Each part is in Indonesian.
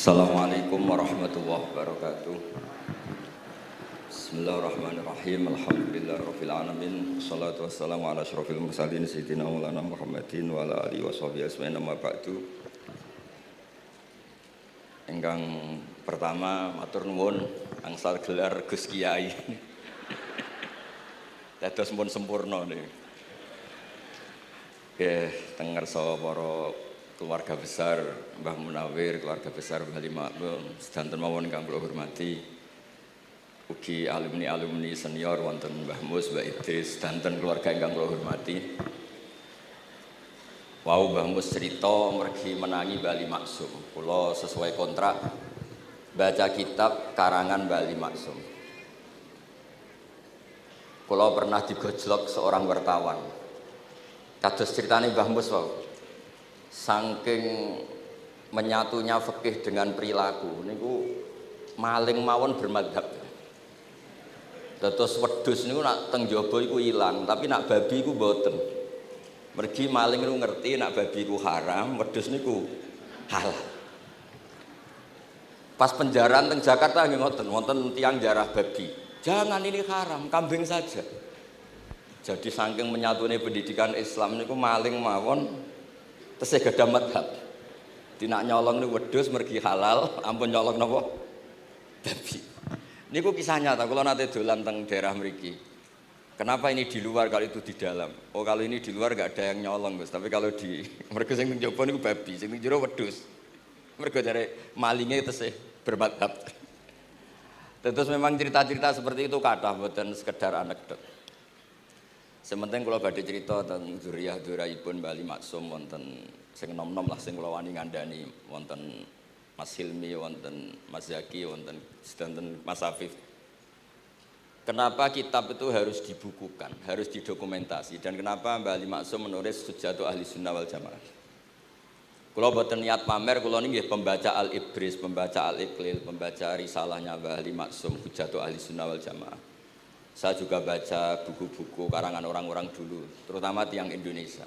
Assalamualaikum warahmatullahi wabarakatuh. Bismillahirrahmanirrahim. Alhamdulillahirabbil alamin. Wassalatu wassalamu ala asyrofil mursalin sayyidina Maulana Muhammadin wa ala alihi washabihi ajmain amma ba'du. Ingkang pertama matur nuwun angsal gelar Gus Kiai. Dados pun sempurna niku. Nggih, teng ngarsa para keluarga besar Mbah Munawir, keluarga besar Mbah Limakmum, sedanten mawon ingkang kula hormati. Ugi alumni senior wonten Mbah Mus, Mbah Idris, sedanten keluarga ingkang kula hormati. Wau Mbah Mus cerita mergi menangi Bali Maksum. Kula sesuai kontrak baca kitab karangan Bali Maksum. Kula pernah digojlok seorang wartawan. Kados ceritane Mbah Mus wau. Saking menyatunya fikih dengan perilaku niku maling mawon bermadhab. Dados wedhus niku nak teng jaba iku ilang, tapi nak babi iku mboten. Mergi maling niku ngerti nak babi iku haram, wedhus niku halal. Pas penjaraan teng Jakarta nggih ngoten, wonten tiyang jarah babi. Jangan ini haram, kambing saja. Jadi saking menyatune pendidikan Islam niku maling mawon tesih gadah madhab. Dinak nyolong niku wedhus mergi halal, ampun nyolong napa? Babi. Niku kisah nyata, kula nate dolan teng daerah mriki. Kenapa ini di luar kalau itu di dalam? Oh, kalau ini di luar enggak ada yang nyolong, Gus. Tapi kalau di mergo sing njaba niku babi, sing jero wedhus. Mergo jare malinge tesih bermadhab. Terus memang cerita-cerita seperti itu kathah mboten sekedar anekdot. Sementing kula badhe crita tentang zuriyah-zuriyahipun Bali Maksum wonten sing nom-nom lah sing kula wani ngandani wonten Mas Hilmi, wonten Mas Zaki, wonten sedanten Mas Afif. Kenapa kitab itu harus dibukukan, harus didokumentasi, dan kenapa Bali Maksum menulis Hujjatu Ahli Sunnah wal Jamaah. Kula boten niat pamer, kula niki nggih pembaca Al-Ibris, pembaca Al-Iqlil, pembaca risalahnya Bali Maksum Hujjatu Ahli Sunnah wal Jamaah. Saya juga baca buku-buku karangan orang-orang dulu, terutama tiang Indonesia.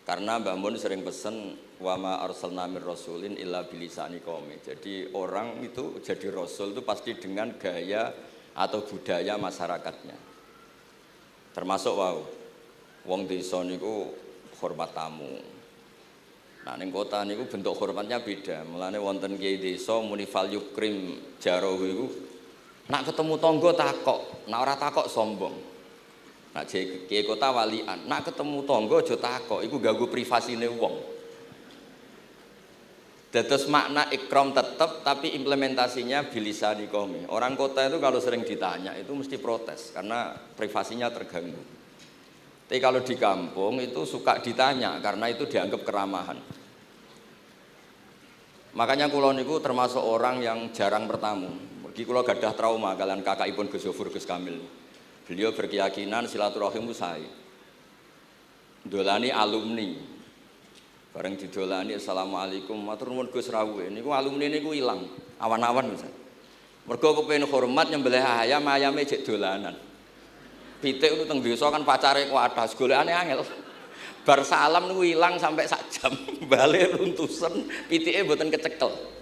Karena Mbah Mun sering pesen wa ma arsalna mir rasulin illa bilisani qaumi. Jadi orang itu jadi rasul itu pasti dengan gaya atau budaya masyarakatnya. Termasuk wong desa niku hormat tamu. Nah ning kota niku bentuk hormatnya beda. Mulane wonten kiai desa muni fal yukrim jarahu iku nak ketemu tangga takok, nak ora takok sombong. Nak kiai kota walian, nak ketemu tangga aja takok, iku ganggu privasine wong. Dados makna ikram tetep tapi implementasinya bilisani qaumi. Orang kota itu kalau sering ditanya itu mesti protes karena privasinya terganggu. Tapi kalau di kampung itu suka ditanya karena itu dianggap keramahan. Makanya kula niku termasuk orang yang jarang bertamu. Kula gadah trauma kalian kakakipun Gus Zofur Gus Kamil. Beliau berkeyakinan silaturahim itu sae. Dolani alumni. Bareng didolani assalamualaikum matur nuwun Gus rawuh. Niku alumni niku ilang awan-awan Mas. Mergo kepengin hormat nyembelih ayam, ayame jek dolanan. Pitik itu teng desa kan pacare kuwathah, golekane angel. Bar salam niku ilang sampai sak jam. Bali runtusen, pitike mboten kecekel.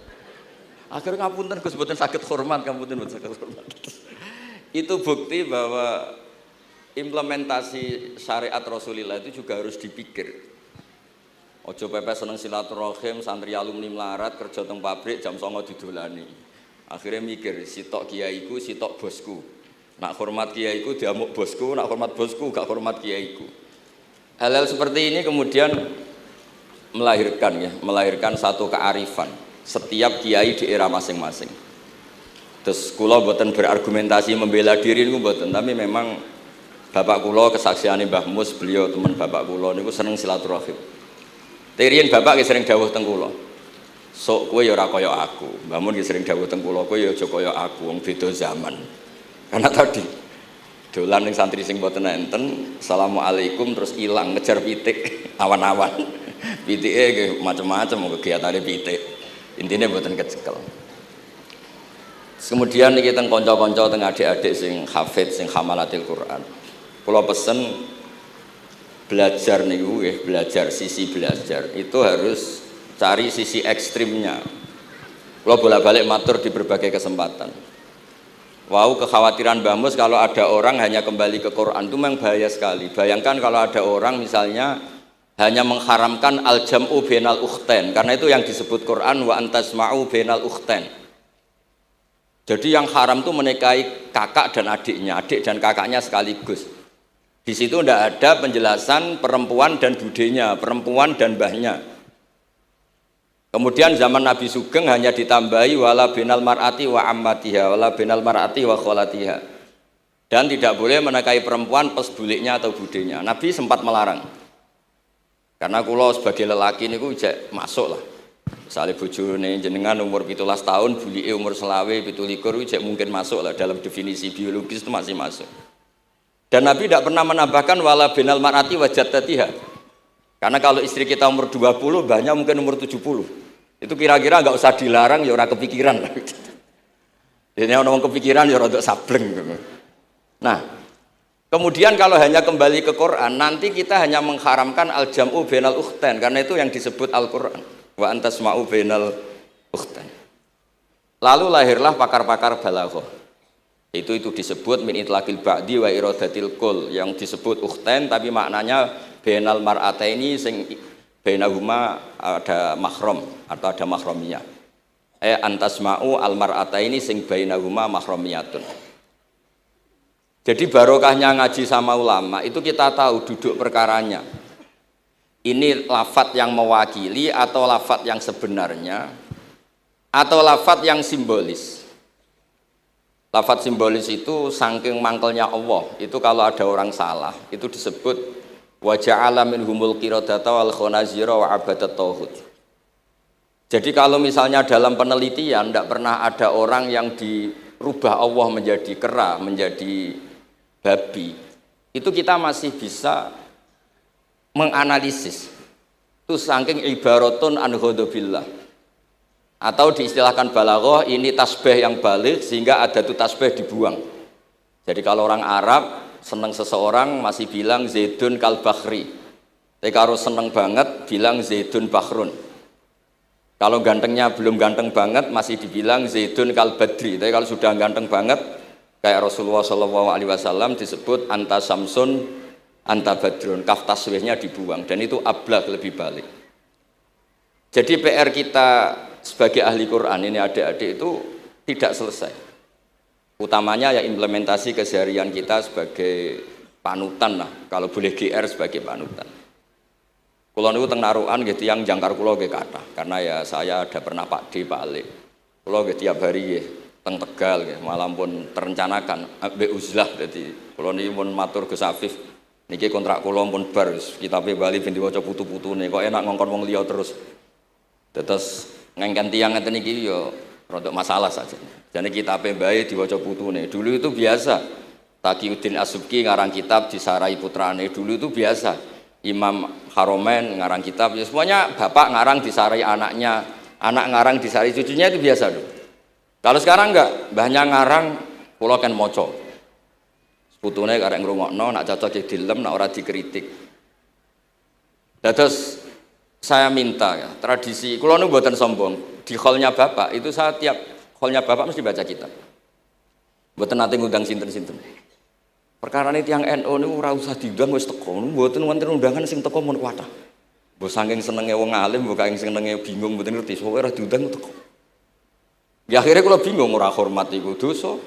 Akhirnya ngapunten Gus mboten saged hormat, ngapunten mboten saged hormat. Itu bukti bahwa implementasi syariat Rasulullah itu juga harus dipikir. Ojo pepe seneng silaturahim, santri alumni melarat kerja teng pabrik jam 09.00 didolani. Akhirnya mikir, sitok kiaiku, sitok bosku. Nak hormat kiaiku diamuk bosku, nak hormat bosku gak hormat kiaiku. Hal-hal seperti ini kemudian melahirkan satu kearifan setiap kiai di era masing-masing. Terus kula mboten berargumentasi membela diri niku mboten, tapi memang bapak kula kesaksiane Mbah Mus, beliau teman bapak kula niku seneng silaturahim. Teriyen bapak ki sering dawuh teng kula. Sok kowe ya ora kaya aku. Mbah Mun ki sering dawuh teng kula, kowe ya aja kaya aku, wong beda zaman. Karena tadi dolan ning santri sing mboten enten, assalamualaikum terus ilang ngejar pitik awan-awan. Pitike nggih macam-macam kegiatane pitik. Intinya buatan kecekel. Kemudian niki teng kanca-kanca teng adik-adik sing hafidz sing hamalatil Quran. Kula pesen belajar niku nggih, belajar sisi belajar itu harus cari sisi ekstrimnya. Kalau bolak-balik matur di berbagai kesempatan. Wow, kekhawatiran Mbah Mus kalau ada orang hanya kembali ke Quran itu memang bahaya sekali. Bayangkan kalau ada orang misalnya hanya mengharamkan al-jam'u bainal ukhtain, karena itu yang disebut Quran wa antasma'u bainal ukhtain. Jadi yang haram itu menikahi kakak dan adiknya, adik dan kakaknya sekaligus. Di situ tidak ada penjelasan perempuan dan budenya, perempuan dan mbahnya. Kemudian zaman Nabi Sugeng hanya ditambahi wala binal mar'ati wa ammatiha, wala binal mar'ati wa kholatiha. Dan tidak boleh menikahi perempuan pas buliknya atau budenya. Nabi sempat melarang. Karena kula sebagai lelaki niku ijek masuk lah. Misalnya bojone jenengan umur 17 tahun, bulike umur selawe 17 ijek mungkin masuk lah dalam definisi biologis itu masih masuk. Dan Nabi tidak pernah menambahkan wala binal mar'ati wa jaddatiha. Karena kalau istri kita umur 20, banyak mungkin umur 70. Itu kira-kira nggak usah dilarang ya orang kepikiran. Jadi orang kepikiran ya rodok sableng. Nah, kemudian kalau hanya kembali ke Quran, nanti kita hanya mengharamkan al-jam'u bainal ukhtain, karena itu yang disebut Al-Quran. Wa antasma'u bainal ukhtain. Lalu lahirlah pakar-pakar balaghah. Itu disebut min itlaqil ba'di wa iradatil kul, yang disebut ukhtain tapi maknanya bainal mar'ataini sing bainahuma ada mahram atau ada mahramiyah. Antasma'u al mar'ataini sing bainahuma mahramiyatun. Jadi barokahnya ngaji sama ulama itu kita tahu duduk perkaranya. Ini lafadz yang mewakili atau lafadz yang sebenarnya atau lafadz yang simbolis. Lafadz simbolis itu saking mangkelnya Allah. Itu kalau ada orang salah itu disebut wa ja'ala minhumul qiradata wal khanazira wa abadat tauhid. Jadi kalau misalnya dalam penelitian tidak pernah ada orang yang dirubah Allah menjadi kera, menjadi babi, itu kita masih bisa menganalisis. Itu saking ibaratun an ghadabillah. Atau diistilahkan balaghah, ini tasbih yang balik sehingga ada tuh tasbih dibuang. Jadi kalau orang Arab senang seseorang masih bilang Zaidun kal bakhri. Tapi kalau senang banget bilang Zaidun bakhrun. Kalau gantengnya belum ganteng banget masih dibilang Zaidun kal badri. Tapi kalau sudah ganteng banget kayak Rasulullah SAW disebut anta samsun anta badrun. Kaf taswihnya dibuang dan itu ablaq lebih balik. Jadi PR kita sebagai ahli Quran ini adik-adik itu tidak selesai. Utamanya ya implementasi keseharian kita sebagai panutan lah, kalau boleh GR sebagai panutan. Kulo niku teng Narukan nggih tiyang jangkar kulo nggih kathah, karena ya saya ada pernah Pak D, Pak Ali. Kulo nggih tiap hari nggih teng Tegal nggih, malah pun terencanakan ambek uzlah dadi kulo niki pun matur Gus Afif. Niki kontrak kulo pun bar kitabe Bali ben diwaca putu-putune, kok enak ngongkon wong liya terus. Terus ngengken tiyang ngeten iki yo rodok masalah saja. Jadi kitab bae diwaca putune. Dulu itu biasa. Taqiyuddin As-Subki ngarang kitab disarai putrane. Dulu itu biasa. Imam Haromen ngarang kitab. Ya semuanya bapak ngarang disarai anaknya, anak ngarang disarai cucunya, itu biasa dulu. Kalau sekarang enggak, mbahnya ngarang kula kan maca. Putune karek ngrungokno, nak cocok dilem, nak ora dikritik. Terus saya minta ya, tradisi kula niku mboten sombong. Di hallnya bapak itu saya tiap hallnya bapak mesti baca kitab. Mboten nate ngundang sinten-sinten. Perkara ini tiang NU niku ora usah diundang wis teko. Mboten wonten undangan sing teko mun kuwatah. Mbok saking senenge wong alim, mbok saking senenge bingung mboten ngerti, sowe ora diundang teko. Ya akhirnya kula bingung, ora hormat iku dosa.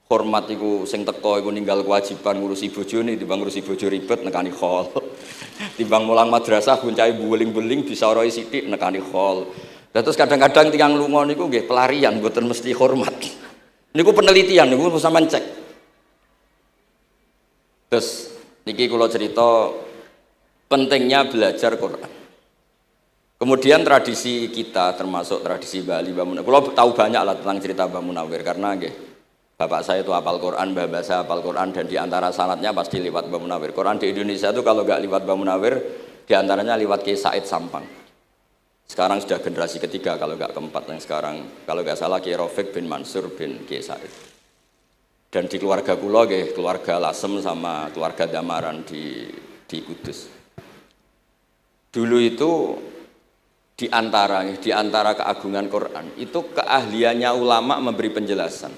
Hormat iku sing teko iku ninggal kewajiban ngurusi bojone timbang ngurusi bojo ribet nekani hall. Timbang mulang madrasah buncahe buling-buling bisa roi sithik nekani hall. Terus kadang-kadang tiang lunga niku nggih pelarian mboten mesti hormat. Niku penelitian niku sampean cek. Terus niki kula cerita pentingnya belajar Quran. Kemudian tradisi kita termasuk tradisi Bali Mbah Munawir. Kula tahu banyak lah tentang cerita Mbah Munawir karena nggih bapak saya itu hafal Quran, mbah saya hafal Quran dan di antara sanadnya pasti lewat Mbah Munawir. Quran di Indonesia itu kalau nggak lewat Mbah Munawir di antaranya lewat Kiai Said Sampang. Sekarang sudah generasi ketiga kalau nggak keempat yang sekarang, kalau nggak salah Kiai Rafiq bin Mansur bin Kiai Said. Dan di keluarga kula nggih, keluarga Lasem sama keluarga Damaran di Kudus. Dulu itu di antara keagungan Quran itu keahliannya ulama memberi penjelasan.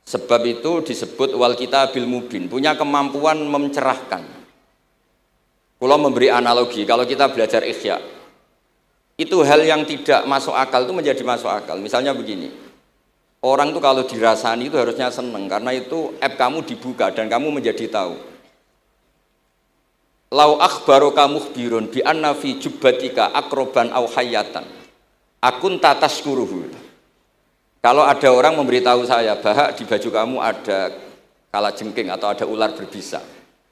Sebab itu disebut wal kitabil mubin, punya kemampuan mencerahkan. Kalau memberi analogi, kalau kita belajar Ihya, itu hal yang tidak masuk akal itu menjadi masuk akal. Misalnya begini, orang itu kalau dirasani itu harusnya seneng karena itu app kamu dibuka dan kamu menjadi tahu. Lau akhbaroka mukhbirun bi anna fi jubbatika akroban au hayatan akun tataskuruhu. Kalau ada orang memberitahu saya bahwa di baju kamu ada kalajengking atau ada ular berbisa,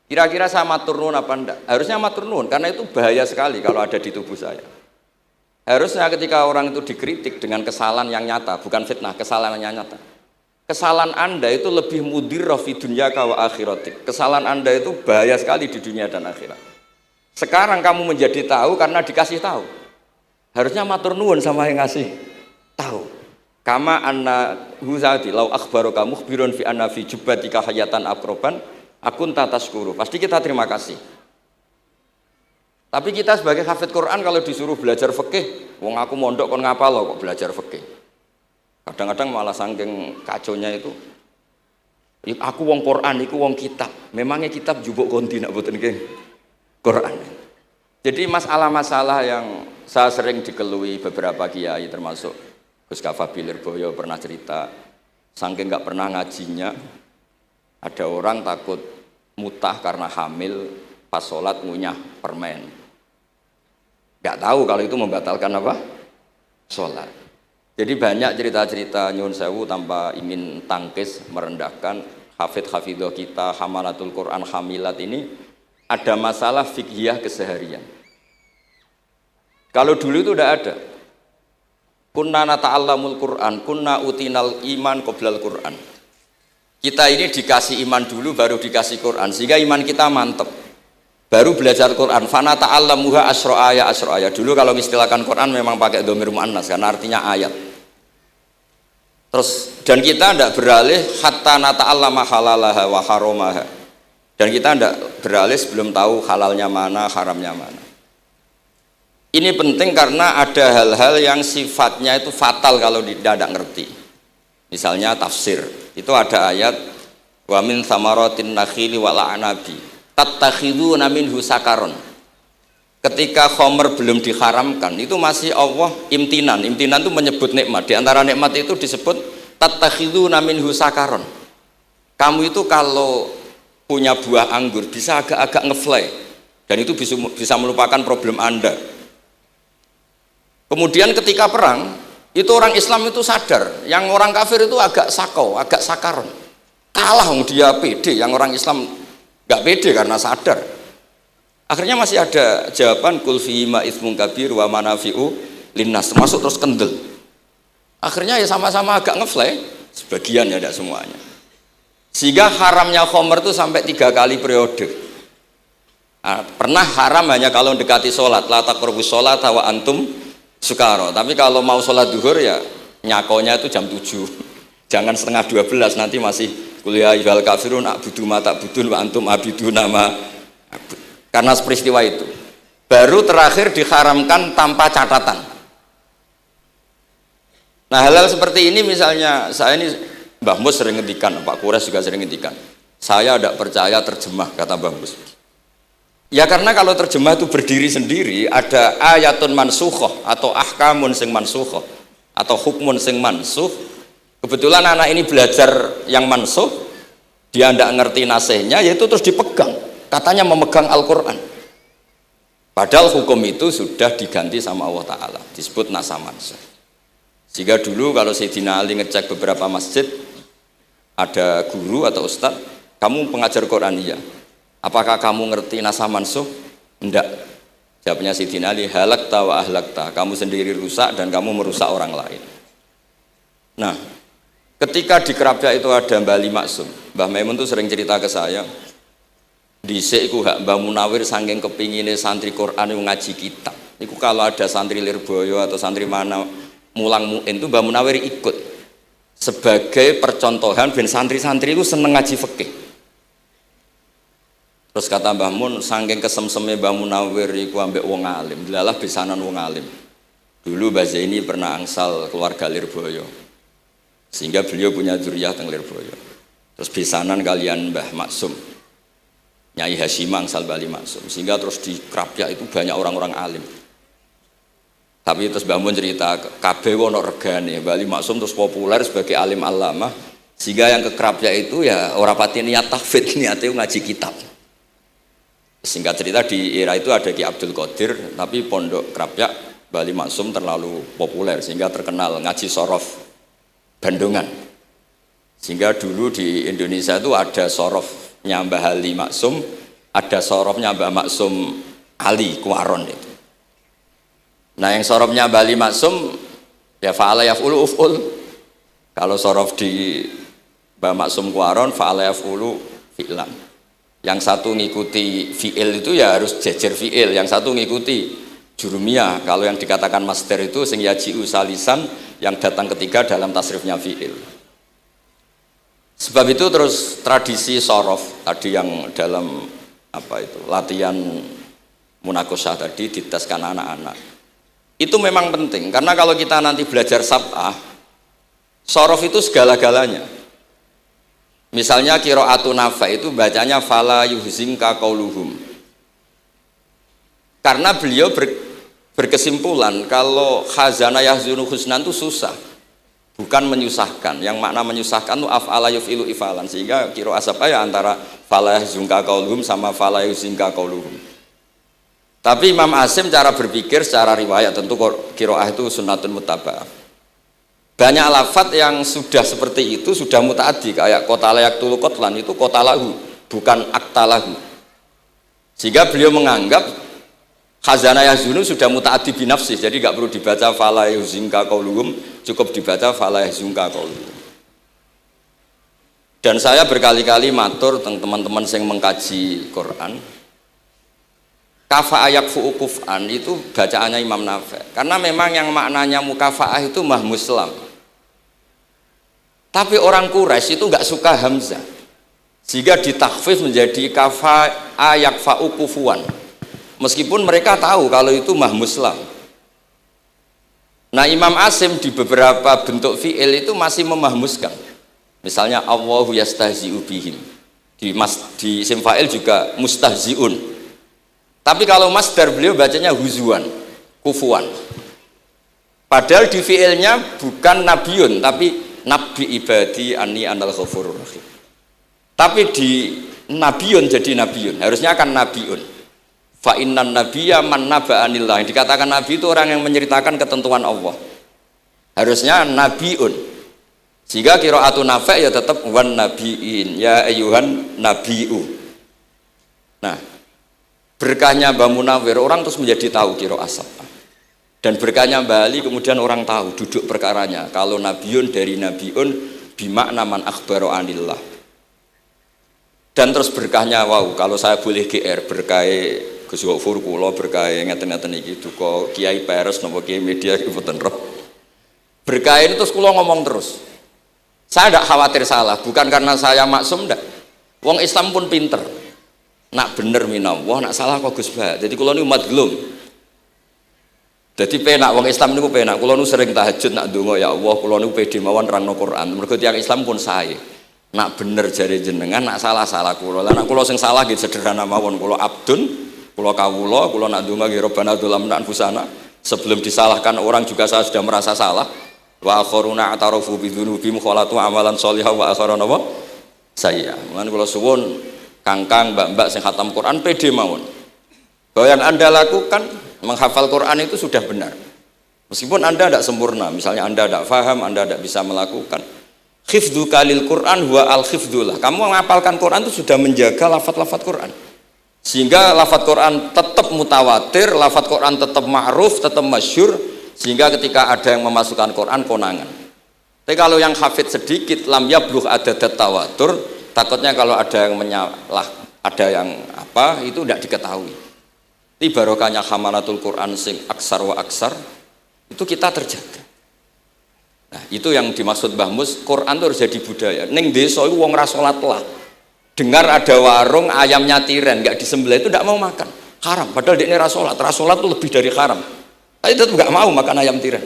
kira-kira saya matur nuwun apa enggak? Harusnya matur nuwun karena itu bahaya sekali kalau ada di tubuh saya. Harusnya ketika orang itu dikritik dengan kesalahan yang nyata, bukan fitnah, kesalahan yang nyata. Kesalahan Anda itu lebih mudirrah fi dunyaka wa akhiratik. Kesalahan Anda itu bahaya sekali di dunia dan akhirat. Sekarang kamu menjadi tahu karena dikasih tahu. Harusnya matur nuwun sama yang ngasih tahu. Kama anna huzati lau akhbaroka mukhbirun fi anna fi jubbatika hayatan akroban akun tataskuru. Pasti kita terima kasih. Tapi kita sebagai hafid Quran kalau disuruh belajar fikih, wong aku mondok kon ngapal kok belajar fikih. Kadang-kadang malah saking kaconya itu, aku wong Quran, aku wong kitab. Memangnya kitab jubuk konti nak boten nggih Quran. Jadi masalah-masalah yang saya sering dikelui beberapa kiai termasuk Gus Kafabi Lirboyo pernah cerita, saking nggak pernah ngajinya, ada orang takut mutah karena hamil pas sholat ngunyah permen. Nggak tahu kalau itu membatalkan apa? Sholat. Jadi banyak cerita-cerita nyun sewu tanpa ingin tangkis merendahkan hafidh-hafidhah kita, hamalatul Quran, hamilat ini ada masalah fiqhiyah keseharian. Kalau dulu itu udah ada. Kunna nata'allamul Quran, kunna utinal iman qoblal Quran. Kita ini dikasih iman dulu baru dikasih Quran sehingga iman kita mantep. Baru belajar Quran, fana ta'allamuha asra ayat. Dulu kalau istilahkan Quran memang pakai dhamir muannas karena artinya ayat. Terus dan kita tidak beralih hatta nata'allama halalaha wa haramaha. Dan kita tidak beralih sebelum tahu halalnya mana, haramnya mana. Ini penting karena ada hal-hal yang sifatnya itu fatal kalau tidak ngerti. Misalnya tafsir. Itu ada ayat wa min thamaratin nakhili wal a'nabi tattakhiduna minhu sakaron. Ketika khomer belum diharamkan itu masih Allah imtinan itu menyebut nikmat. Di antara nikmat itu disebut tattakhiduna minhu sakaron. Kamu itu kalau punya buah anggur bisa agak-agak ngefly dan itu bisa melupakan problem Anda. Kemudian ketika perang itu orang Islam itu sadar, yang orang kafir itu agak sakau, agak sakaron. Kalah dia pede, yang orang Islam gak pede karena sadar. Akhirnya masih ada jawaban kul fi ma itsmun kabir wa manafi'u linnas, termasuk terus kendel. Akhirnya ya sama-sama agak ngefly, sebagian ya tidak semuanya. Sehingga haramnya khomer itu sampai 3 kali periode. Nah, pernah haram hanya kalau mendekati sholat, la taqrabus sholat wa antum sukaro. Tapi kalau mau sholat duhur ya nyakonya itu jam 7. Jangan setengah 12 nanti masih kuliah ayyuhal kafirun a'budu ma ta'budun wa antum abiduna ma. Karena peristiwa itu baru terakhir diharamkan tanpa catatan. Nah hal-hal seperti ini misalnya saya ini Mbah Mus sering ngendikan, Pak Kures juga sering ngendikan, saya tidak percaya terjemah, kata Mbah Mus. Ya karena kalau terjemah itu berdiri sendiri, ada ayatun mansukhoh atau ahkamun sing mansukhoh atau hukmun sing mansuh. Kebetulan anak ini belajar yang mansuh, dia tidak ngerti nasihnya, yaitu terus dipegang, katanya memegang Al-Quran. Padahal hukum itu sudah diganti sama Allah Ta'ala, disebut nasah mansuh. Sehingga dulu kalau Sayyidina Ali ngecek beberapa masjid, ada guru atau ustadz, kamu pengajar Quran? Iya. Apakah kamu ngerti nasah mansuh? Enggak. Jawabnya Sayyidina Ali, halakta wa ahlakta, kamu sendiri rusak dan kamu merusak orang lain. Nah, ketika di Kerapia itu ada Mbah Ali Maksum, Mbah Maimun itu sering cerita ke saya, dhisik iku hak Mbah Munawir saking kepingine santri Quran yang ngaji kitab. Iku kalau ada santri Lirboyo atau santri mana mulang muin itu Mbah Munawir ikut sebagai percontohan ben santri-santri itu seneng ngaji fikih. Terus kata Mbah Mun, saking kesemseme Mbah Munawir iku ambek wong alim, delalah besanan wong alim. Dulu Mbah Zaini pernah angsal keluarga Lirboyo, sehingga beliau punya dzurriyyah teng Lirboyo. Terus besanan kalian Mbah Maksum, Nyai Hasyim angsal Bali Maksum, sehingga terus di Krapyak itu banyak orang-orang alim. Tapi terus Mbah Mun cerita, kabeh ono regane, Bali Maksum terus populer sebagai alim alamah, sehingga yang ke Krapyak itu ya ora pati niat tahfidz, niate ngaji kitab. Singkat cerita di era itu ada Ki Abdul Qadir, tapi pondok Krapyak Bali Maksum terlalu populer sehingga terkenal ngaji sorof Bandungan. Sehingga dulu di Indonesia itu ada sorofnya Mbah Ali Maksum, ada sorofnya Mbah Maksum Ali Kuaron itu. Nah yang sorofnya Mbah Ali Maksum ya fa'ala yaf'ulu uf'ul. Kalau sorof di Mbah Maksum Kuaron fa'ala yaf'ulu fi'lan. Yang satu ngikuti fi'il itu ya harus jejer fi'il, yang satu ngikuti jurumiyah. Kalau yang dikatakan master itu sing yaji'u salisan, yang datang ketiga dalam tasrifnya fi'il. Sebab itu terus tradisi sorof tadi yang dalam apa itu latihan munakosah tadi diteskan anak-anak. Itu memang penting karena kalau kita nanti belajar sab'ah, sorof itu segala-galanya. Misalnya qiraatun Nafi' itu bacanya fala yuhzinka qauluhum. Karena beliau berkesimpulan kalau khazana yahzunu husnan itu susah, bukan menyusahkan. Yang makna menyusahkan itu af'ala yuf'ilu ifalan, sehingga qiraat apa ya antara fala yuhzinka qauluhum sama fala yuhzinka qauluhum. Tapi Imam Asim cara berpikir secara riwayat tentu qiraat itu sunnatun muttaba'ah. Banyak lafadz yang sudah seperti itu sudah mutaaddi, kayak kota layak tulu kotlan itu kota lahu bukan akta lahu, sehingga beliau menganggap khazana yahzunu sudah mutaaddi binafsih, jadi nggak perlu dibaca fala yuhzinka qauluhum, cukup dibaca fala yahzunka qauluhum. Dan saya berkali-kali matur teman-teman yang mengkaji Quran, kafa'ah yakfu'u kuf'an itu bacaannya Imam Nafi', karena memang yang maknanya mukafa'ah itu mahmuslam. Tapi orang Quraisy itu nggak suka hamzah, sehingga ditakhfif menjadi kafa'ah yakfa'u kufuan, meskipun mereka tahu kalau itu mahmuslam. Nah Imam Asim di beberapa bentuk fi'il itu masih memahmuskan, misalnya Allahu yastahzi'u bihim, di isim fa'il juga mustahzi'un. Tapi kalau masdar beliau bacanya huzuan, kufuan. Padahal di fi'ilnya bukan nabiun, tapi nabi ibadi anni anal ghafurur rahim. Tapi di nabiun jadi nabiun, harusnya kan nabiun. Fa innan nabiyya man naba'anillah. Yang dikatakan nabi itu orang yang menceritakan ketentuan Allah. Harusnya nabiun. Sehingga qiraatun Nafi' ya tetap wan nabiin, ya ayyuhan nabiu. Nah, berkahnya Mbah Munawir orang terus menjadi tahu qiraat sab'ah. Dan berkahnya Mbah Ali kemudian orang tahu duduk perkaranya. Kalau nabiun dari nabiun bimakna man akhbaro anillah. Dan terus berkahnya wow, kalau saya boleh GR berkah Gus Gofur kula berkah ngeten-ngeten iki duka Kiai Peres napa Kiai Media iki mboten roh. Berkah ini terus kula ngomong terus. Saya tidak khawatir salah, bukan karena saya maksum ndak. Wong Islam pun pinter. Nak bener minallah, nak salah kok Gus Bah. Jadi kula niku umat gelum. Jadi penak wong Islam niku penak. Kula nu sering tahajud nak ndonga ya Allah, kula niku pede mawon nerangno Quran. Mergo tiyang Islam pun sae. Nak bener jare jenengan, nak salah kula. Lah nak kula sing salah nggih sederhana mawon. Kula abdun, kula kawula, kula nak ndonga nggih Rabbana dzalamna anfusana. Sebelum disalahkan orang juga saya sudah merasa salah. Wa akharuna atarafu bi dzunubihim khalatu amalan shalihah wa akharuna wa sayya. Mulane kula suwun kangkang mbak-mbak sing khatam Quran pede mawon. Bahwa yang Anda lakukan menghafal Quran itu sudah benar. Meskipun Anda tidak sempurna, misalnya Anda tidak faham, Anda tidak bisa melakukan. Khifdhu kalil Quran huwa al-khifdullah. Kamu menghafalkan Quran itu sudah menjaga lafaz-lafaz Quran. Sehingga lafaz Quran tetap mutawatir, lafaz Quran tetap ma'ruf, tetap masyhur, sehingga ketika ada yang memasukkan Quran konangan. Tapi kalau yang hafid sedikit, lam yablugh adadat tawatur, takutnya kalau ada yang menyalah, ada yang apa, itu tidak diketahui. Di barokahnya hamalatul Quran sing aksar wa aksar itu kita terjaga. Nah, itu yang dimaksud Mbah Mus, Quran itu harus jadi budaya. Ning desa iku wong ra salat lah. dengar ada warung ayamnya tiren nggak disembelih itu tidak mau makan, haram. Padahal dia ini rasolat itu lebih dari haram. Tapi tetap nggak mau makan ayam tiren.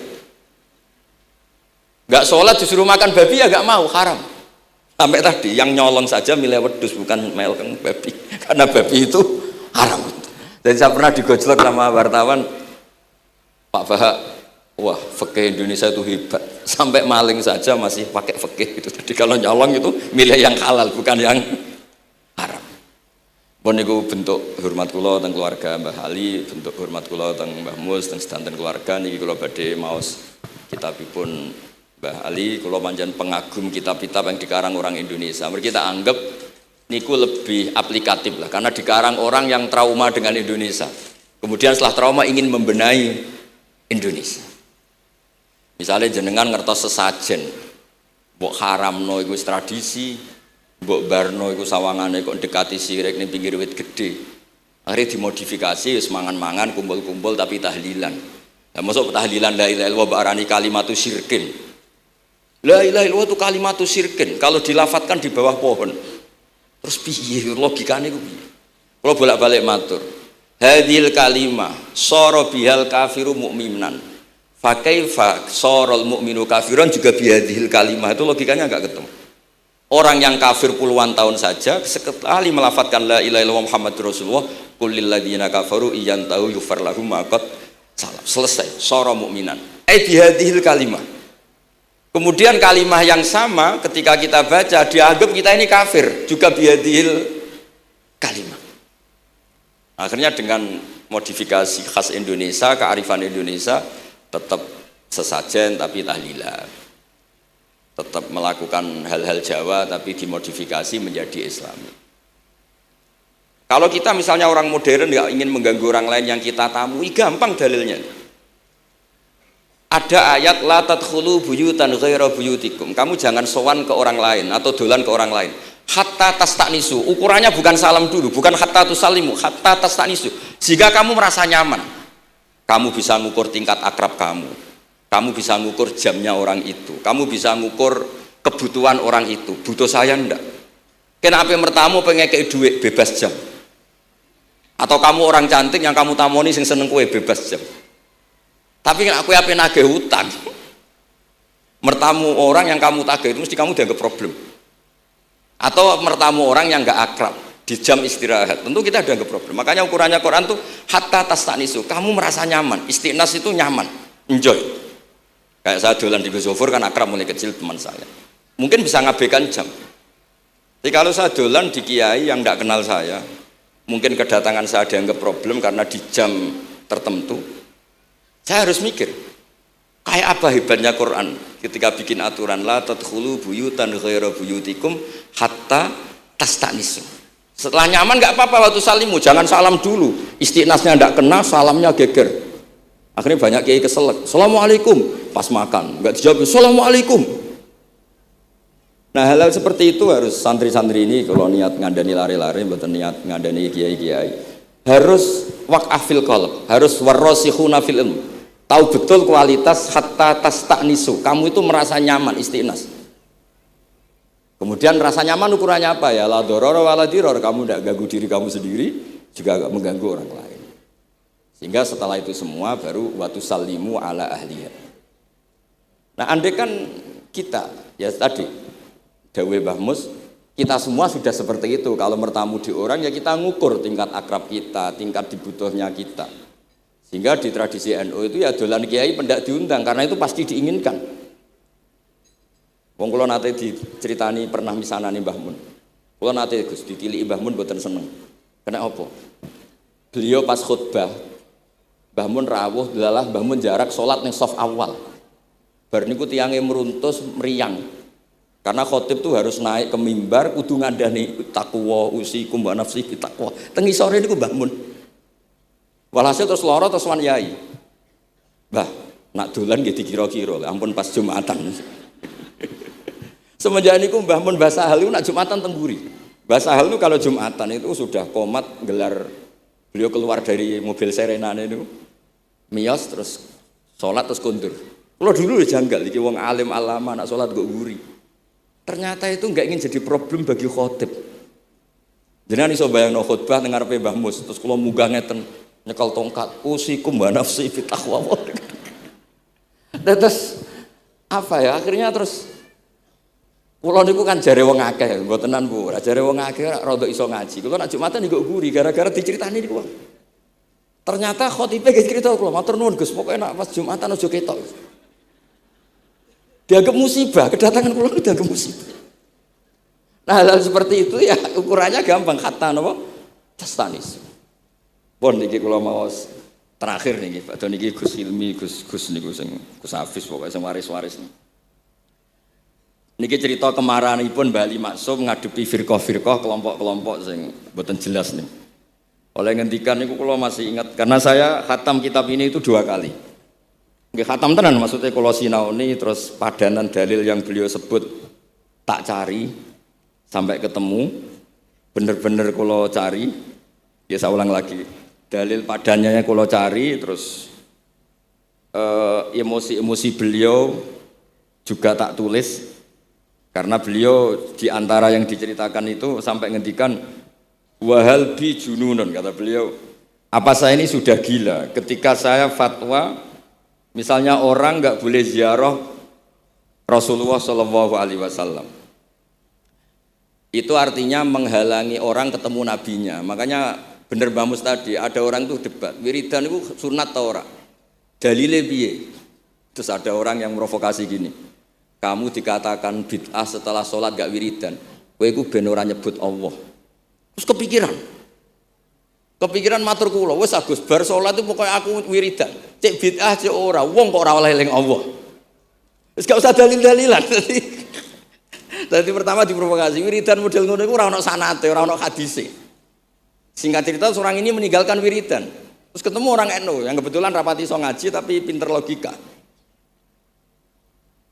Nggak sholat disuruh makan babi ya nggak mau, haram. Sampai tadi yang nyolong saja milih wedus bukan melken babi, karena babi itu haram. Jadi saya pernah digojlok sama wartawan, Pak Bahak, wah fikih Indonesia itu hebat, sampai maling saja masih pakai fikih itu. Jadi kalau nyolong itu milih yang halal bukan yang haram. Bon niku bentuk hormat kula teng keluarga Mbah Ali, bentuk hormat kula teng Mbah Mus teng sedanten keluarga niki kula badhe maos kitabipun Mbah Ali, kula pancen pengagum kitab-kitab yang dikarang orang Indonesia. Mereka kita anggap niku lebih aplikatif lah, karena dikarang orang yang trauma dengan Indonesia. Kemudian setelah trauma ingin membenahi Indonesia. Misalnya jenengan ngertos sesajen, mbok haramno iku tradisi, mbok barno iku sawangane kok dekati sirik ning pinggir wit gede. Akhirnya dimodifikasi, wis mangan-mangan, kumpul-kumpul tapi tahlilan. Lah mosok tahlilan la ilaha illallah barani kalimatu syirkin. La ilaha illallah itu kalimatu syirkin kalau dilafatkan di bawah pohon. Terus piye logikane ku piye? Kalau bolak-balik matur. Hadhil kalimah sara bihal kafiru mu'minan. Fa kaifa saral mu'minu kafiran juga bihadhil kalimah, itu logikanya enggak ketemu. Orang yang kafir puluhan tahun saja sekali melafatkan la ilaha illallah Muhammadur Rasulullah, qul lil ladzina kafaru iyantahu yufar lahum ma qad salam. Selesai, sara mu'minan. Bihadhil kalimah. Kemudian kalimah yang sama ketika kita baca dianggap kita ini kafir juga bihadhil kalimah. Akhirnya dengan modifikasi khas Indonesia, kearifan Indonesia, tetap sesajen tapi tahlilan. Tetap melakukan hal-hal Jawa tapi dimodifikasi menjadi Islami. Kalau kita misalnya orang modern nggak ingin mengganggu orang lain yang kita tamui, gampang dalilnya. Ada ayat la tadkhulu buyutan ghaira buyutikum. Kamu jangan sowan ke orang lain atau dolan ke orang lain. Hatta tastanisu. Ukurannya bukan salam dulu, bukan hatta tusalimu, hatta tastanisu. Jika kamu merasa nyaman, kamu bisa ngukur tingkat akrab kamu. Kamu bisa ngukur jamnya orang itu. Kamu bisa ngukur kebutuhan orang itu. Butuh saya ndak? Kenapa mertamu pengen kayak duit bebas jam? Atau kamu orang cantik yang kamu tamoni sing seneng kue bebas jam? Tapi aku apa nagih hutang, mertamu orang yang kamu tagih itu mesti kamu dianggap problem. Atau mertamu orang yang nggak akrab di jam istirahat, tentu kita dianggap problem. Makanya ukurannya Quran tuh hatta tastanisu, kamu merasa nyaman. Istiqnas itu nyaman, enjoy. Kayak saya dolan di Gosofur kan akrab mulai kecil teman saya. Mungkin bisa ngabaikan jam. Tapi kalau saya dolan di kiai yang nggak kenal saya, mungkin kedatangan saya dianggap problem karena di jam tertentu. Saya harus mikir, kayak apa hebatnya Quran ketika bikin aturan la tadkhulu buyutan ghaira buyutikum hatta tastanisu. Setelah nyaman nggak apa-apa waktu salimu, jangan salam dulu. Istiqnasnya nggak kena, salamnya geger. Akhirnya banyak kiai keselak. Assalamualaikum pas makan, nggak dijawab. Assalamualaikum. Nah hal-hal seperti itu harus santri-santri ini kalau niat ngandani lari-lari, bukan niat ngandani kiai-kiai, harus waqafil qalb, harus warrasikhuna fil ilm. Tahu betul kualitas hatta tastanisu. Kamu itu merasa nyaman istiqnas. Kemudian rasa nyaman ukurannya apa ya? La dororo wala diror. Kamu tidak ganggu diri kamu sendiri, juga gak mengganggu orang lain. Sehingga setelah itu semua baru watu salimu ala ahliya. Nah, andai kan kita ya tadi dawuh Mbah Mus, kita semua sudah seperti itu. Kalau bertamu di orang ya kita ngukur tingkat akrab kita, tingkat dibutuhnya kita. Sehingga di tradisi NU itu ya dolan kiai pendak diundang karena itu pasti diinginkan. Wong kula nate diceritani pernah misanani Mbah Mun. Kula nate Gus ditiliki Mbah Mun mboten seneng. Kena apa? Beliau pas khutbah Mbah Mun rawuh delalah Mbah Mun jarak salat ning saf awal. Bar niku tiyange meruntus meriang. Karena khotib tuh harus naik ke mimbar kudu ngandani taqwa usikum wa nafsi taqwa. Teng isore niku Mbah Mun. Walhasil terus loro terus wan yai. Mbah, nak dolan nggih dikira-kira, ampun pas Jumatan. Semenjak niku Mbah Mun Mbah Sahal niku nak Jumatan tengguri. Mbah Sahal niku kalau Jumatan itu sudah komat gelar, beliau keluar dari mobil serenane niku. Miyos terus salat terus kundur. Kalau dulu janggal iki wong alim alama nak salat kok nguri. Ternyata itu enggak ingin jadi problem bagi khotib. Jenengan iso bayangno khutbah teng ngarepe Mbah Mus, terus kula munggah ngeten nyekel tongkat, usikum wa nafsi fi taqwa. Terus apa ya? Akhirnya terus kula niku kan jare wong akeh, mbotenan Bu. Jare wong akeh rada iso ngaji. Kula nek Jumatan niku guri gara-gara diceritani niku. Ternyata khotibe ge cerita kula, matur nuwun Gus, pokoke nek pas Jumatan aja ketok. Dianggap musibah, kedatangan kula dianggap musibah. Nah, hal seperti itu ya ukurannya gampang, kata napa? Tastanis. Pun niki kula mau terakhir niki, Pak Don niki Gus Ilmi, Gus niku sing Gus Hafiz pokoke sing waris-waris niki. Niki cerita kemarahanipun Mbah Ali Maksum ngadepi firqah-firqah kelompok-kelompok sing mboten jelas nih. Oleh ngendikan niku kula masih ingat karena saya khatam kitab ini itu 2 kali. Nggih khatam tenan maksudnya kula sinaoni terus padanan dalil yang beliau sebut tak cari sampai ketemu, bener-bener kalau cari, ya saya ulang lagi, dalil padannya kalau cari, terus emosi-emosi beliau juga tak tulis, karena beliau diantara yang diceritakan itu sampai ngendikan, wahal bi jununun, kata beliau, apa saya ini sudah gila, ketika saya fatwa, misalnya orang nggak boleh ziarah Rasulullah SAW. Itu artinya menghalangi orang ketemu nabinya. Makanya bener Mbah Mus tadi, ada orang tuh debat, wiridan itu sunat atau ora? Dalile piye? Terus ada orang yang provokasi gini, kamu dikatakan bid'ah setelah sholat gak wiridan, kowe iku ben ora nyebut Allah. Terus kepikiran matur kula, wis Agus bar sholat itu pokoknya aku wiridan. Cek bid'ah cek ora, wong kok ora oleh eling Allah. Wis gak usah dalil-dalilan. Tadi pertama diprovokasi, wiridan model ngono iku ora ono sanate, ora ono hadise. Singkat cerita seorang ini meninggalkan wiridan. Terus ketemu orang NU yang kebetulan rapati iso ngaji tapi pinter logika.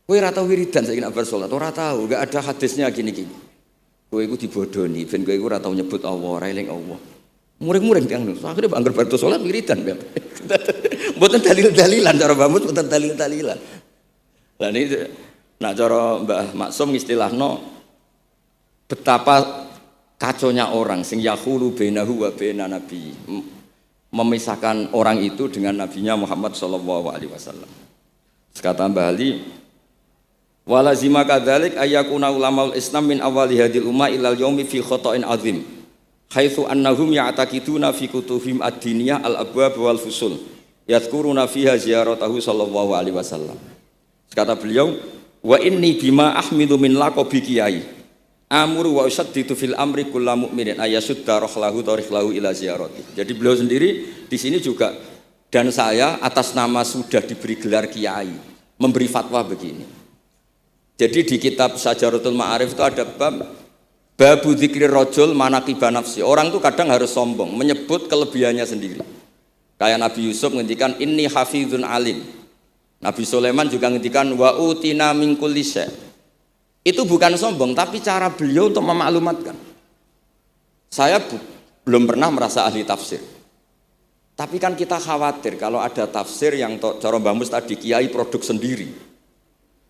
Kowe ora tau wiridan saiki nek bar salat, ora tau, enggak ada hadisnya gini-gini. Kowe iku dibodoni, ben kowe iku ora tau nyebut Allah, ora eling Allah. Muring-muring tiyang niku. Akhire anggar bar salat wiridan. Mboten dalil-dalilan cara Mbah Mus, mboten dalil-dalilan. Lah niki nah cara Mbah Maksum istilahno betapa kaconya orang sing yahulu bainahu wa baina nabi, memisahkan orang itu dengan nabinya Muhammad sallallahu alaihi wasallam. Kata Mbah Ali, walazima kadzalik ayyakuna ulamaul Islam min awali hadil ummah ilal yaumi fi khata'in azim. Haitsu annahum ya'taqiduna fi kutubihim ad-diniyah al-abwab wal fusul. Yadhkuruna fiha ziyaratahu sallallahu alaihi wasallam. Kata beliau, wa inni bima ahmidu min laqabi kiai amuru wa usaddidu fil amri kullu mu'minin ayasudda rahlahu tariklahu ila ziyarati. Jadi beliau sendiri di sini juga dan saya atas nama sudah diberi gelar kiai memberi fatwa begini. Jadi di kitab Syajaratul Ma'arif itu ada babu dzikri rajul manaqiba nafsi. Orang itu kadang harus sombong menyebut kelebihannya sendiri. Kayak Nabi Yusuf ngendikan inni hafizun alim. Nabi Sulaiman juga ngendikan wa utina min kulli syai'. Itu bukan sombong tapi cara beliau untuk memaklumatkan. Saya belum pernah merasa ahli tafsir. Tapi kan kita khawatir kalau ada tafsir yang cara Mbah Mus tadi kiai produk sendiri.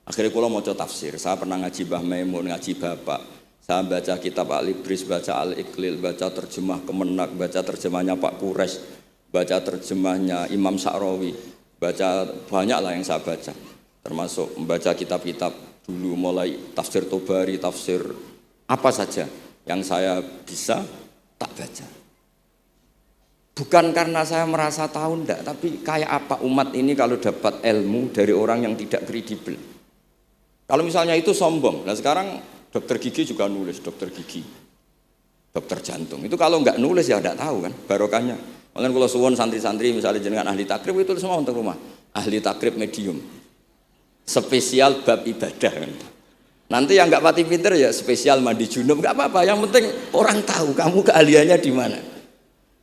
Akhirnya kalau mau coba tafsir, saya pernah ngaji Mbah Maimun, ngaji Bapak. Saya baca kitab Al-Ibris, baca Al-Iqlil, baca terjemah Kemenak, baca terjemahnya Pak Quraisy, baca terjemahnya Imam Sa'rawi. Baca banyak lah yang saya baca, termasuk membaca kitab-kitab dulu mulai tafsir Tobari, tafsir apa saja yang saya bisa tak baca. Bukan karena saya merasa tahu enggak, tapi kayak apa umat ini kalau dapat ilmu dari orang yang tidak kredibel. Kalau misalnya itu sombong, nah sekarang dokter gigi juga nulis, dokter gigi, dokter jantung. Itu kalau enggak nulis ya enggak tahu kan barokahnya. Makanya kalau suwon santri-santri misalnya jenengan ahli takrib itu semua untuk rumah. Ahli takrib medium. Spesial bab ibadah kan. Nanti yang enggak pati pinter ya spesial mandi junub, enggak apa-apa. Yang penting orang tahu kamu keahliannya di mana.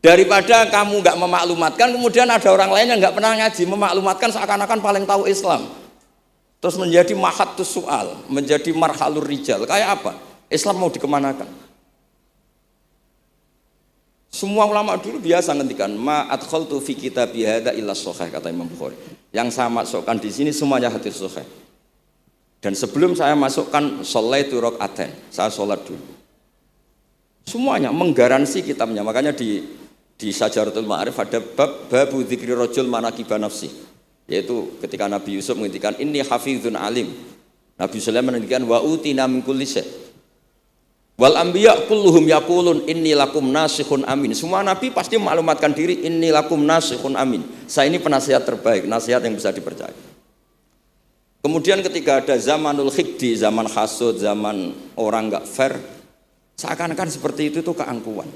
Daripada kamu enggak memaklumatkan, kemudian ada orang lain yang enggak pernah ngaji memaklumatkan seakan-akan paling tahu Islam. Terus menjadi mahatus soal, menjadi marhalur rijal. Kayak apa? Islam mau dikemanakan? Semua ulama dulu biasa ngendikan ma adkhaltu fi kitabi hadza illa shahih, kata Imam Bukhari. Yang saya masukkan di sini semuanya hadis sahih. Dan sebelum saya masukkan sholaitu rakaatain, saya sholat dulu. Semuanya menggaransi kitabnya. Makanya di Syajaratul Ma'arif ada babu dzikri rajul manaqiba nafsi. Yaitu ketika Nabi Yusuf menghentikan inni hafizun alim. Nabi Sulaiman menghentikan wa utina min kulli syai'. Wal anbiya kulluhum yaqulun inni lakum nasikhun amin. Semua nabi pasti maklumatkan diri inni lakum nasikhun amin. Saya ini penasihat terbaik, nasihat yang bisa dipercaya. Kemudian ketika ada zamanul khiddi, zaman hasud, zaman orang enggak fair, seakan-akan seperti itu tuh keangkuhan.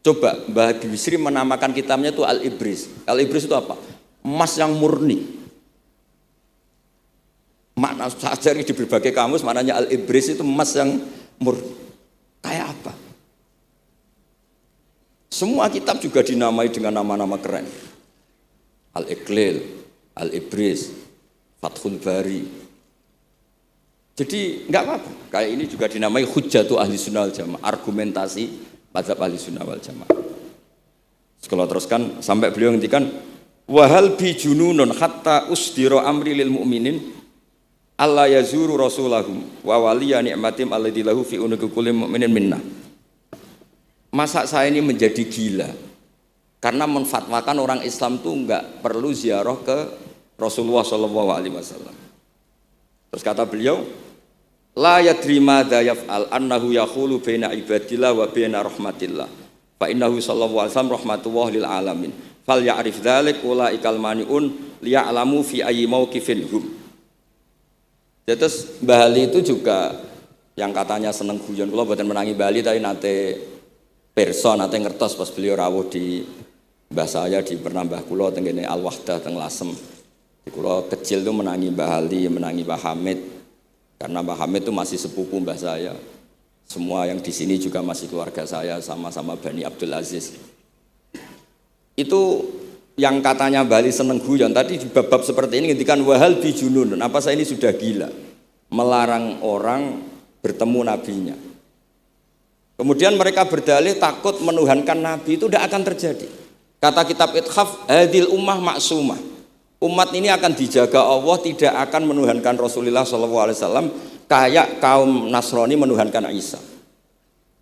Coba Mbah Bisri menamakan kitabnya itu Al-Ibris. Al-Ibris itu apa? Emas yang murni. Makna saya cari di berbagai kamus maknanya Al-Ibris itu emas yang murni. Kayak apa? Semua kitab juga dinamai dengan nama-nama keren. Al-Iqlil, Al-Ibris, Fathul Bari. Jadi enggak apa-apa. Kayak ini juga dinamai Hujjatu Ahli Sunnah wal Jamaah, argumentasi mazhab Ahli Sunnah wal Jamaah. Sekolah teruskan sampai beliau ngendikan wahal bi jununun hatta usdira amri lil mu'minin alla yazuru rasulahum wa waliya ni'matim alladzi lahu fi unuqi kulli mu'minin minna. Masa saya ini menjadi gila karena menfatwakan orang Islam tuh enggak perlu ziarah ke Rasulullah sallallahu alaihi wasallam. Terus kata beliau, la yadri madza yaf'al annahu yaqulu baina ibadillah wa baina rahmatillah. Fa innahu sallallahu alaihi wasallam rahmatullah lil alamin. Fal ya'rif dzalik ulaikal maniun liya'lamu fi ayyi mauqifin hum. Terus Mbah Ali itu juga yang katanya seneng guyon, kula mboten menangi Mbah Ali tapi nate pirsa nate ngertos pas beliau rawuh di mbah saya di Pernambah kula teng kene Al Wahdah teng Lasem. Kula kecil tuh menangi Mbah Ali, menangi Mbah Hamid. Karena Mbah Hamid itu masih sepupu mbah saya. Semua yang di sini juga masih keluarga saya, sama-sama Bani Abdul Aziz. Itu yang katanya Mbah Ali seneng guyon tadi di bab-bab seperti ini ngendikan wahal bijunun. Apa saya ini sudah gila melarang orang bertemu nabinya. Kemudian mereka berdalih takut menuhankan nabi itu tidak akan terjadi. Kata kitab Ithaf, hadil ummah maksumah. Umat ini akan dijaga Allah, tidak akan menuhankan Rasulullah SAW kayak kaum Nasrani menuhankan Isa.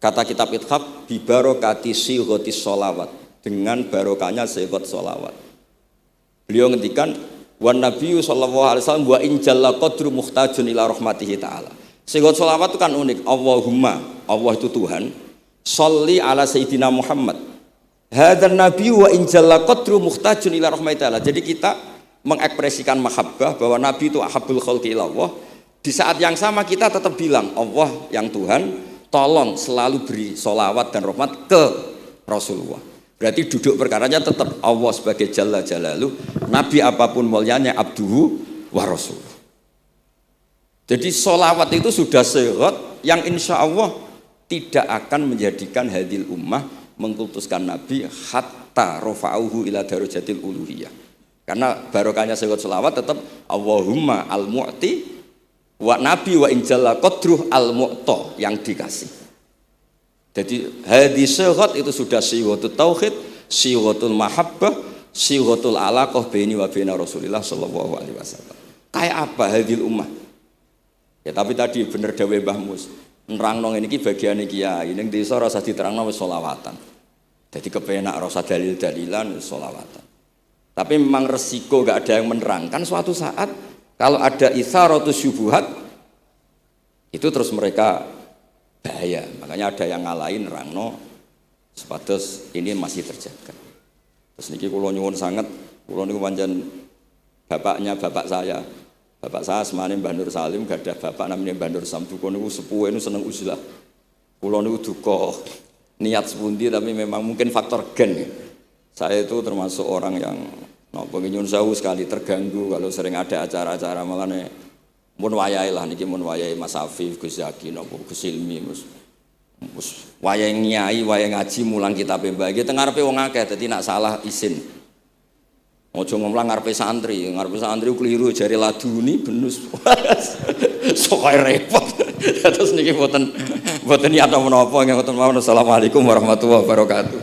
Kata kitab Ithaf, bibarokati sighotis sholawat, dengan barokahnya sighat sholawat. Beliau ngendikan, wan nabiyyu sallallahu alaihi wasallam wa in jalla qadru muhtajun ila rahmatihi ta'ala. Sighat sholawat itu kan unik. Allahumma, Allah itu Tuhan, sholli ala sayyidina Muhammad. Hadan nabiyyu wa in jalla qadru muhtajun ila rahmatihi ta'ala. Jadi kita mengekspresikan mahabbah bahwa Nabi itu ahabbul khalqi ilallah. Di saat yang sama kita tetap bilang Allah yang Tuhan tolong selalu beri sholawat dan rahmat ke Rasulullah. Berarti duduk perkaranya tetap Allah sebagai Jalla Jalaluh, Nabi apapun mulianya abduhu wa rasuluh. Jadi sholawat itu sudah syarat yang insya Allah tidak akan menjadikan hadil ummah mengkultuskan Nabi hatta rafa'uhu ila darajatil uluhiyah. Karena barokahnya syarat sholawat tetap Allahumma al-mu'ti wa nabi wa injalla qadruh al-mu'ta yang dikasih. Jadi hadis syarat itu sudah syiwatul tauhid, syiwatul mahabbah, syiwatul alaqah baini wa baina Rasulillah sallallahu alaihi wasallam. Kayak apa hadil ummah? Ya tapi tadi bener dawuh Mbah Mus. Nerangno ngene iki bagiane kiai ning desa rasa diterangno wis sholawatan. Jadi kepenak rasa dalil-dalilan sholawatan. Tapi memang resiko gak ada yang menerangkan suatu saat kalau ada itsaratus syubuhat itu terus mereka bahaya. Makanya ada yang ngalahin nerangno sepatus ini masih terjaga. Terus niki kula nyuwun sangat, kula niku pancen bapaknya bapak saya. Bapak saya semane Mbah Nur Salim gak ada bapak namanya Mbah Nur Samduko niku sepuhe niku seneng uzlah. Kula niku duka niat sepundi tapi memang mungkin faktor gen ya. Saya itu termasuk orang yang nyun sewu sekali terganggu kalau sering ada acara-acara malah nih mun wayahe lah niki mun wayahe Mas Afif, Gus Zaki napa Gus Ilmi mus wayahe nyai, wayahe ngaji mulang kitab mbah iki teng ngarepe wong akeh dadi nak salah izin. Ojo ngomong ngarepe santri keliru jari laduni benus. Sok repot. Terus niki mboten niat menapa ngoten mawon. Assalamualaikum warahmatullahi wabarakatuh.